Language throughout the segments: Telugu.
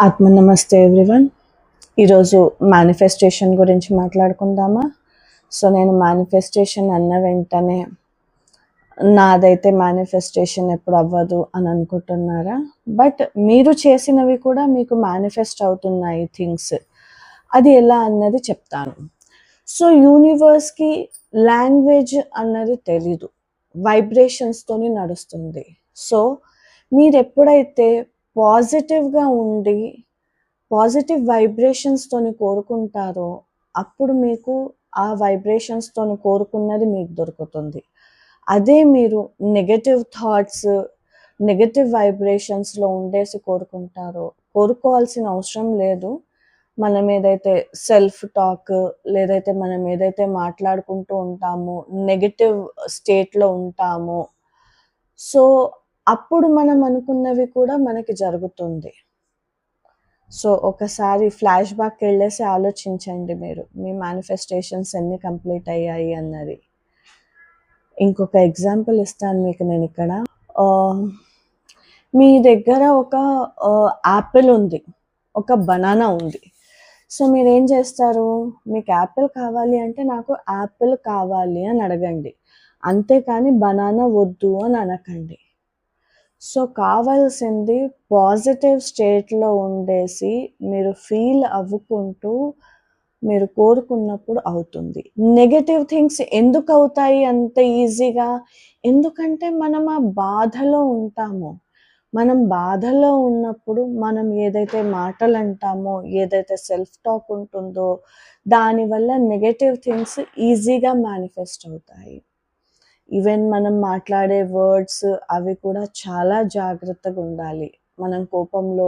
ఆత్మ నమస్తే ఎవ్రీవన్. ఈరోజు మేనిఫెస్టేషన్ గురించి మాట్లాడుకుందామా? సో నేను మేనిఫెస్టేషన్ అన్న వెంటనే నాదైతే మేనిఫెస్టేషన్ ఎప్పుడు అవ్వదు అని అనుకుంటున్నారా? బట్ మీరు చేసినవి కూడా మీకు మేనిఫెస్ట్ అవుతున్నాయి థింగ్స్. అది ఎలా అన్నది చెప్తాను. సో యూనివర్స్కి లాంగ్వేజ్ అన్నది తెలీదు, వైబ్రేషన్స్తోని నడుస్తుంది. సో మీరు ఎప్పుడైతే పాజిటివ్గా ఉండి పాజిటివ్ వైబ్రేషన్స్తోని కోరుకుంటారో అప్పుడు మీకు ఆ వైబ్రేషన్స్తోని కోరుకున్నది మీకు దొరుకుతుంది. అదే మీరు నెగటివ్ థాట్స్, నెగటివ్ వైబ్రేషన్స్లో ఉండేసి కోరుకోవాల్సిన అవసరం లేదు. మనం ఏదైతే సెల్ఫ్ టాక్ లేదైతే మనం ఏదైతే మాట్లాడుకుంటూ ఉంటామో, నెగటివ్ స్టేట్లో ఉంటామో, సో అప్పుడు మనం అనుకున్నవి కూడా మనకి జరుగుతుంది. సో ఒకసారి ఫ్లాష్ బ్యాక్ వెళ్ళేసి ఆలోచించండి మీరు, మీ మేనిఫెస్టేషన్స్ ఎన్ని కంప్లీట్ అయ్యాయి అన్నది. ఇంకొక ఎగ్జాంపుల్ ఇస్తాను మీకు నేను ఇక్కడ. మీ దగ్గర ఒక యాపిల్ ఉంది, ఒక బనానా ఉంది. సో మీరేం చేస్తారు? మీకు యాపిల్ కావాలి అంటే నాకు యాపిల్ కావాలి అని అడగండి, అంతేకాని బనానా వద్దు అని అనకండి. సో కావాల్సింది పాజిటివ్ స్టేట్లో ఉండేసి మీరు ఫీల్ అవ్వుకుంటూ మీరు కోరుకున్నప్పుడు అవుతుంది. నెగటివ్ థింగ్స్ ఎందుకు అవుతాయి అంత ఈజీగా? ఎందుకంటే మనం ఆ బాధలో ఉంటాము. మనం బాధలో ఉన్నప్పుడు మనం ఏదైతే మాటలు అంటామో, ఏదైతే సెల్ఫ్ టాక్ ఉంటుందో, దానివల్ల నెగటివ్ థింగ్స్ ఈజీగా మేనిఫెస్ట్ అవుతాయి. ఈవెన్ మనం మాట్లాడే వర్డ్స్ అవి కూడా చాలా జాగ్రత్తగా ఉండాలి. మనం కోపంలో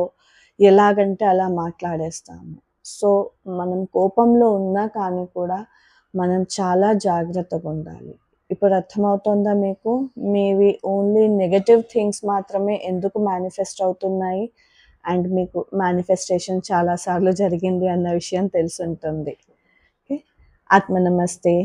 ఎలాగంటే అలా మాట్లాడేస్తాము. సో మనం కోపంలో ఉన్నా కానీ కూడా మనం చాలా జాగ్రత్తగా ఉండాలి. ఇప్పుడు అర్థమవుతుందా మీకు? మీవి ఓన్లీ నెగటివ్ థింగ్స్ మాత్రమే ఎందుకు మేనిఫెస్ట్ అవుతున్నాయి అండ్ మీకు మేనిఫెస్టేషన్ చాలాసార్లు జరిగింది అన్న విషయం తెలిసి ఉంటుంది. ఓకే, ఆత్మ నమస్తే.